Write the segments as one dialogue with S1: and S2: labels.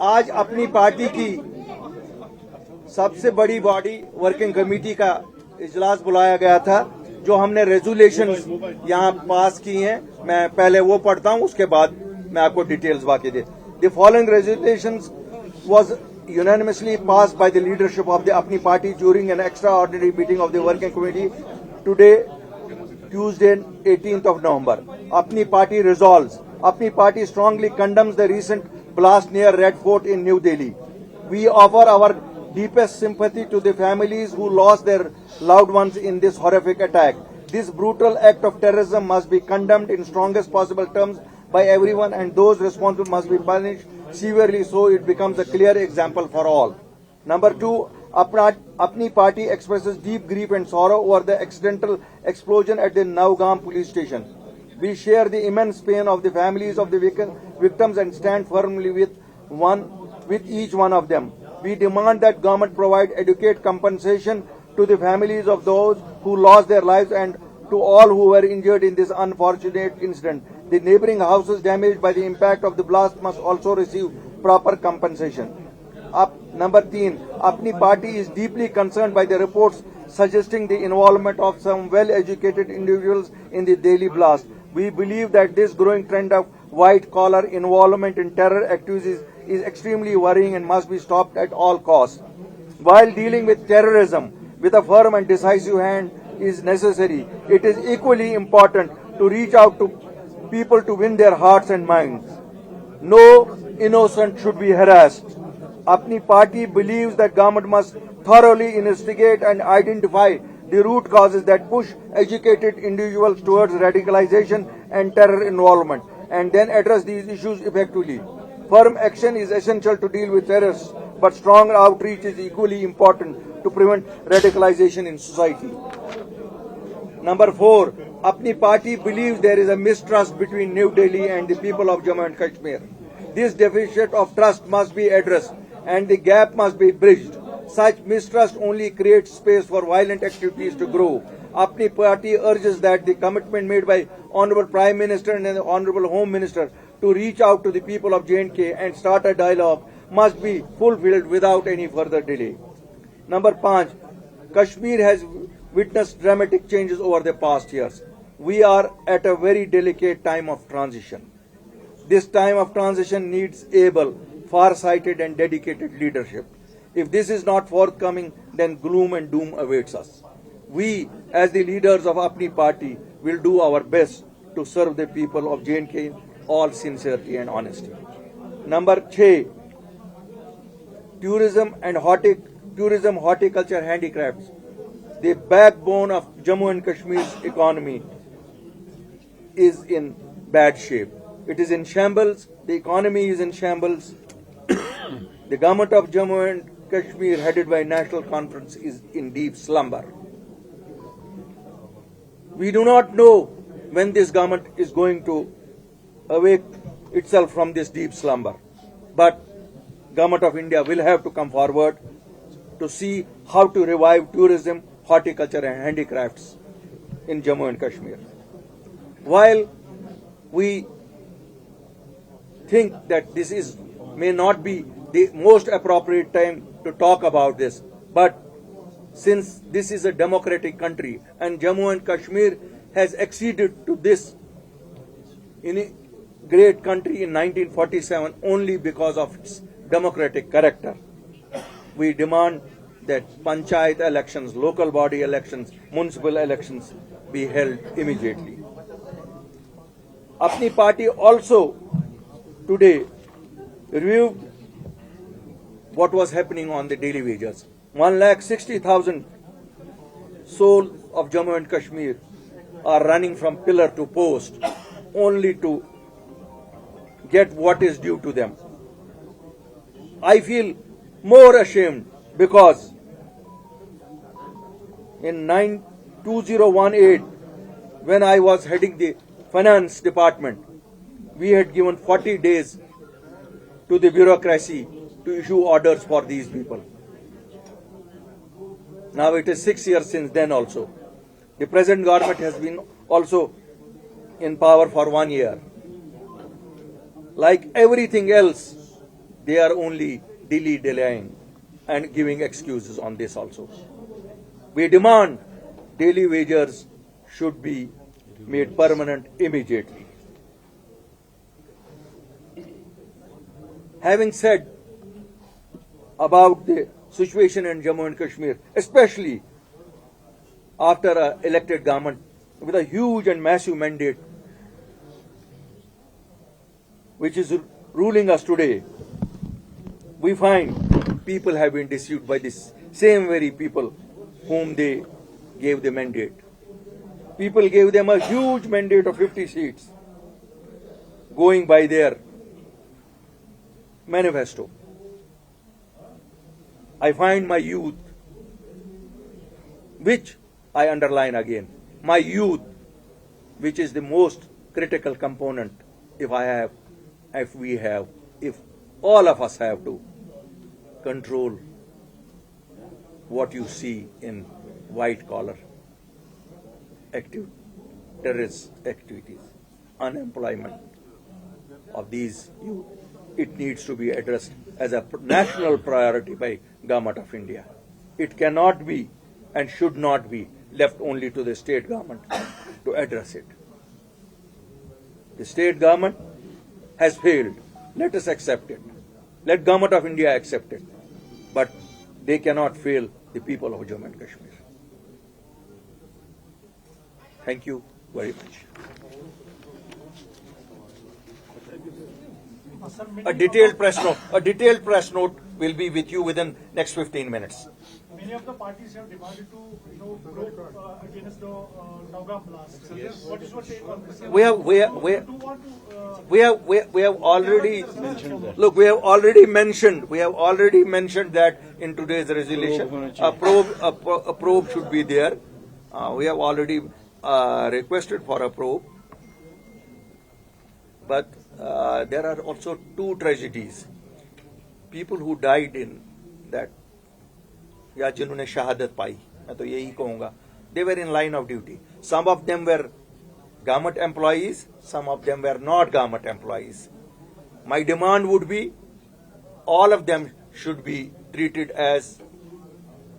S1: आज अपनी पार्टी की सबसे बड़ी बॉडी वर्किंग कमेटी का इजलास बुलाया गया था, जो हमने रेजोल्यूशन यहाँ पास की हैं. मैं पहले वो पढ़ता हूँ, उसके बाद मैं आपको डिटेल्स बाकी दे. The following resolutions was unanimously passed by the leadership of the Apni party during an extraordinary meeting of the working committee today, Tuesday, 18th of November. Apni party resolves. Apni party strongly condemns the recent blast near Red Fort in New Delhi. We offer our deepest sympathy to the families who lost their loved ones in this horrific attack. This brutal act of terrorism must be condemned in strongest possible terms by everyone, and those responsible must be punished severely so it becomes a clear example for all. Number 2, Apni party expresses deep grief and sorrow over the accidental explosion at the Navgam police station. We share the immense pain of the families of the victims and stand firmly with each one of them. We demand that government provide adequate compensation to the families of those who lost their lives and to all who were injured in this unfortunate incident. The neighboring houses damaged by the impact of the blast must also receive proper compensation. Number 3, Apni party is deeply concerned by the reports suggesting the involvement of some well-educated individuals in the Delhi blast. We believe that this growing trend of white-collar involvement in terror activities is extremely worrying and must be stopped at all costs. While dealing with terrorism with a firm and decisive hand is necessary, it is equally important to reach out to people to win their hearts and minds. No innocent should be harassed. Apni party believes that government must thoroughly investigate and identify the root causes that push educated individuals towards radicalization and terror involvement, and then address these issues effectively. Firm action is essential to deal with terrorists, but strong outreach is equally important to prevent radicalization in society. Number 4, Apni party believes there is a mistrust between New Delhi and the people of Jammu and Kashmir. This deficit of trust must be addressed and the gap must be bridged. Such mistrust only creates space for violent activities to grow. Apni party urges that the commitment made by Honorable Prime Minister and the Honorable Home Minister to reach out to the people of J&K and start a dialogue must be fulfilled without any further delay. Number 5, Kashmir has witnessed dramatic changes over the past years. We are at a very delicate time of transition. This time of transition needs able, far-sighted and dedicated leadership. If this is not forthcoming, then gloom and doom awaits us. We, as the leaders of Apni party, will do our best to serve the people of J&K in all sincerity and honesty. Number 6, tourism, horticulture, handicrafts. The backbone of Jammu and Kashmir's economy is in bad shape. It is in shambles. The economy is in shambles. The government of Jammu and Kashmir, headed by National Conference, is in deep slumber. We do not know when this government is going to awake itself from this deep slumber. But Government of India will have to come forward to see how to revive tourism, horticulture and handicrafts in Jammu and Kashmir. While we think that this may not be the most appropriate time to talk about this, but since this is a democratic country and Jammu and Kashmir has acceded to this in a great country in 1947 only because of its democratic character, we demand that panchayat elections, local body elections, municipal elections be held immediately. Apni party also today reviewed what was happening on the daily wages. 1,60,000 souls of Jammu and Kashmir are running from pillar to post only to get what is due to them. I feel more ashamed because in 2018, when I was heading the finance department, we had given 40 days to the bureaucracy to issue orders for these people. Now it is 6 years since then also. The present government has been also in power for 1 year. Like everything else, they are only dilly-dallying and giving excuses on this also. We demand daily wages should be made permanent immediately. Having said about the situation in Jammu and Kashmir, especially after an elected government with a huge and massive mandate which is ruling us today, we find people have been deceived by this same very people whom they gave the mandate. People gave them a huge mandate of 50 seats, going by their manifesto. I find my youth, which I underline again, my youth, which is the most critical component if all of us have to control what you see in white collar terrorist activities, unemployment of these youth. It needs to be addressed as a national priority by Government of India. It cannot be and should not be left only to the state government to address it. The state government has failed. Let us accept it. Let Government of India accept it. But they cannot fail the people of Jammu and Kashmir. Thank you very much. A detailed press note will be with you within next 15 minutes.
S2: Many of the parties have demanded to, probe against the Naugam blast. Yes. What is your take on this?
S1: We have already look. We have already mentioned that in today's resolution, a probe should be there. We have already requested for a probe, but there are also two tragedies. People who died in that, या जिन्होंने शहादत पाई, मैं तो यही कहूँगा, they were in line of duty. Some of them were government employees, some of them were not government employees. My demand would be, all of them should be treated as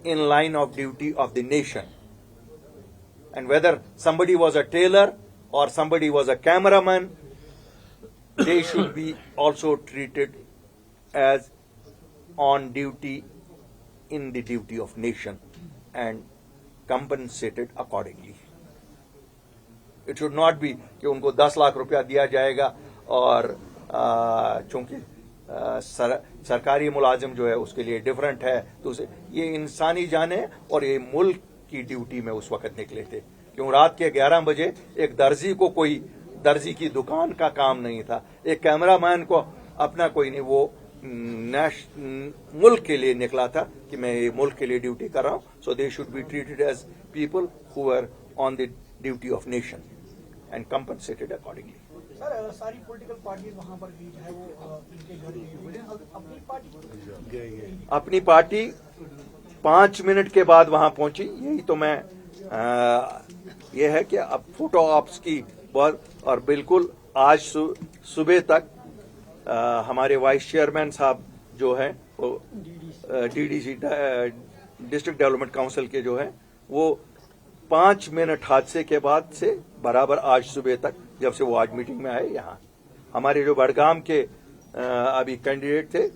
S1: in line of duty of the nation. And whether somebody was a tailor or somebody was a cameraman, they should be also treated as on duty in the duty of nation and compensated accordingly. It should not be कि उनको 10 लाख रुपया दिया जाएगा और चूंकि सरकारी मुलाजिम जो है उसके लिए डिफरेंट है, तो ये इंसानी जाने और ये मुल्क की ड्यूटी में उस वक्त निकले थे. क्यों रात के 11 बजे एक दर्जी को कोई दर्जी की दुकान का काम नहीं था, एक कैमरामैन को अपना कोई नहीं, वो मुल्क के लिए निकला था कि मैं ये मुल्क के लिए ड्यूटी कर रहा हूं. So they should be treated as people who are on the duty of nation and compensated accordingly.
S2: Sir, सारी पॉलिटिकल पार्टीज वहां पर भी है, वो इनके घर
S1: अपनी पार्टी 5 मिनट के बाद वहां पहुंची. यही तो मैं ये है कि अब फोटो ऑप्स की बहुत, और बिल्कुल आज सुबह तक हमारे वाइस चेयरमैन साहब जो है वो डीडीसी डिस्ट्रिक्ट डेवलपमेंट काउंसिल के जो है वो 5 मिनट हादसे के बाद से बराबर आज सुबह तक, जब से वो आज मीटिंग में आए यहाँ. हमारे जो बड़गाम के अभी कैंडिडेट थे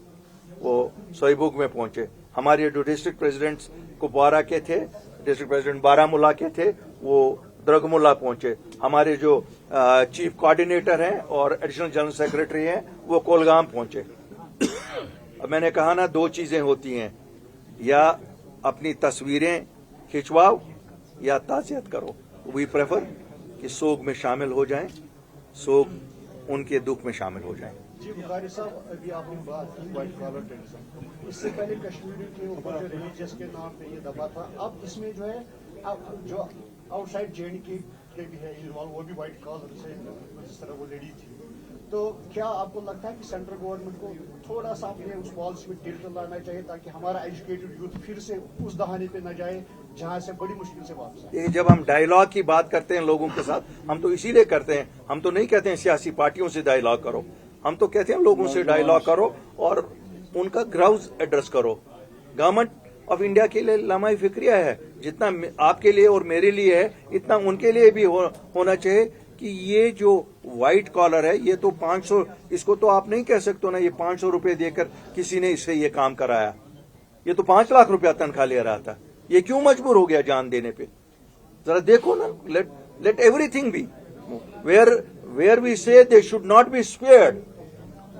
S1: वो सोईबुग में पहुंचे. हमारे जो डिस्ट्रिक्ट प्रेसिडेंट्स कुपवारा के थे, डिस्ट्रिक्ट प्रेसिडेंट बारामूला के थे, वो द्रगमुल्ला पहुंचे. हमारे जो चीफ कोऑर्डिनेटर हैं और एडिशनल जनरल सेक्रेटरी हैं वो कोलगाम पहुंचे. अब मैंने कहा ना, 2 चीजें होती हैं, या अपनी तस्वीरें खिंचवाओ या ताज़ियत करो. वी प्रेफर कि सोग में शामिल हो जाएं, सोग उनके दुख में शामिल हो जाएं.
S2: जी बुखारी साहब, अभी आपने बात की व्हाइट कॉलर टेररिज्म, इससे पहले कश्मीर के ऊपर जो रिलीजियस के नाम पे ये दबा था, अब इसमें जो है जो आउटसाइड जेएनके के भी है इन्वॉल्व, वो भी व्हाइट कॉलर से जिस तरह वो लेडी थी. तो क्या आपको लगता है कि सेंट्रल गवर्नमेंट को थोड़ा सा अपने उस पॉलिसी में टिल्ट लाना चाहिए ताकि हमारा एजुकेटेड यूथ फिर से उस दहाने पे न जाए जहां से बड़ी मुश्किल से वापस आए?
S1: ये जब हम डायलॉग की बात करते हैं लोगों के साथ, हम तो इसीलिए करते हैं. हम तो नहीं कहते हैं सियासी पार्टियों से डायलॉग करो, हम तो कहते हैं लोगों से डायलॉग करो और उनका ग्राउज एड्रेस करो। गवर्नमेंट ऑफ इंडिया के लिए लम्हा फिक्रिया है, जितना आपके लिए और मेरे लिए है इतना उनके लिए भी होना चाहिए कि ये जो व्हाइट कॉलर है ये तो 500, इसको तो आप नहीं कह सकते ना ये 500 रुपए देकर किसी ने इससे ये काम कराया। ये तो 5 लाख रुपया तनख्वाह ले रहा था, ये क्यों मजबूर हो गया जान देने पे? जरा देखो ना, let everything be where we say they should not be spared,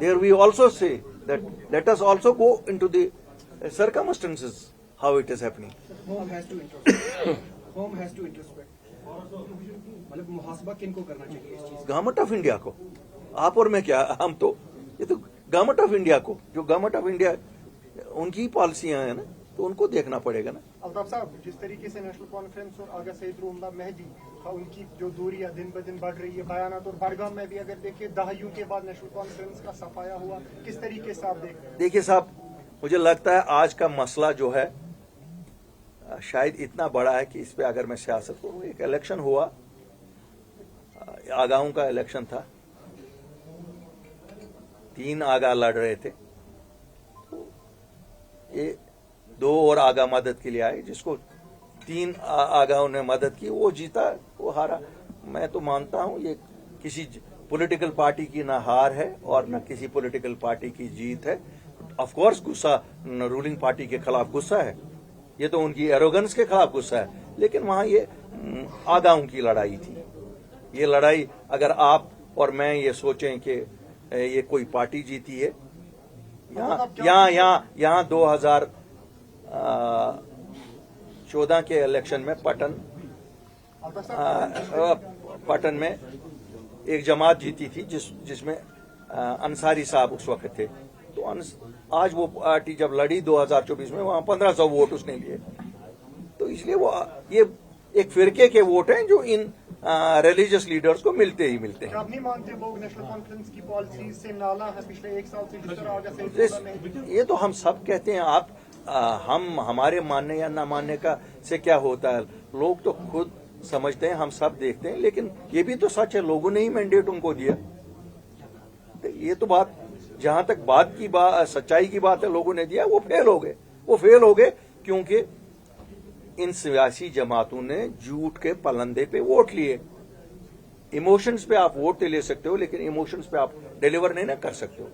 S1: there we also say that let us also go into the circumstances how it is happening.
S3: Home has to introspect. Home has to introspect. मतलब मुहासबा किनको करना चाहिए इस चीज?
S1: Government of India को। आप और मैं क्या, हम तो, ये तो गवर्नमेंट ऑफ इंडिया को, जो गवर्नमेंट ऑफ इंडिया उनकी पॉलिसियां हैं ना, तो उनको देखना पड़ेगा ना।
S4: अल्ताफ साहब, जिस तरीके से नेशनल कॉन्फ्रेंस और आगा सईद रूहुल्लाह मेहदी का उनकी जो दूरियां दिन ब दिन बढ़ रही है, बयानात और बड़गाम में भी अगर देखिए दहाइयों के बाद नेशनल कॉन्फ्रेंस का सफाया हुआ, किस तरीके से आप देख रहे हैं?
S1: देखिए साहब, मुझे लगता है आज का मसला जो है शायद इतना बड़ा है कि इस पे अगर मैं सियासत करूं, एक इलेक्शन हुआ, आगाओं का इलेक्शन था, 3 आगा लड़ रहे थे, ये 2 और आगा मदद के लिए आए, जिसको 3 आगाओं ने मदद की वो जीता, वो हारा। मैं तो मानता हूं ये किसी पॉलिटिकल पार्टी की ना हार है और न किसी पॉलिटिकल पार्टी की जीत है। ऑफ कोर्स गुस्सा रूलिंग पार्टी के खिलाफ गुस्सा है, ये तो उनकी एरोगेंस के खिलाफ गुस्सा है, लेकिन वहां ये आगाओं की लड़ाई थी। ये लड़ाई अगर आप और मैं ये सोचें कि ये कोई पार्टी जीती है, यहाँ 2014 के इलेक्शन में पटन में एक जमात जीती थी जिसमें अंसारी साहब उस वक्त थे। तो आज वो पार्टी जब लड़ी 2024 में, वहां 1500 वोट उसने लिए। तो इसलिए वो ये एक फिरके के वोट हैं जो इन रिलीजियस लीडर्स को मिलते ही मिलते हैं।
S4: आप नहीं मानते लोग नेशनल कॉन्फ्रेंस की पॉलिसी से नाला है पिछले 1 साल से, जिस तरह आगा सईद रूहुल्लाह
S1: ये तो हम सब कहते हैं। आप हम हमारे मानने या ना मानने का से क्या होता है, लोग तो खुद समझते हैं, हम सब देखते हैं, लेकिन ये भी तो सच है, लोगों ने ही मैंडेट उनको दिया। ये तो बात, जहां तक सच्चाई की बात है, लोगों ने दिया, वो फेल हो गए क्योंकि इन सियासी जमातों ने झूठ के पलंदे पे वोट लिए। इमोशंस पे आप वोट ले सकते हो, लेकिन इमोशंस पे आप डिलीवर नहीं ना कर सकते हो।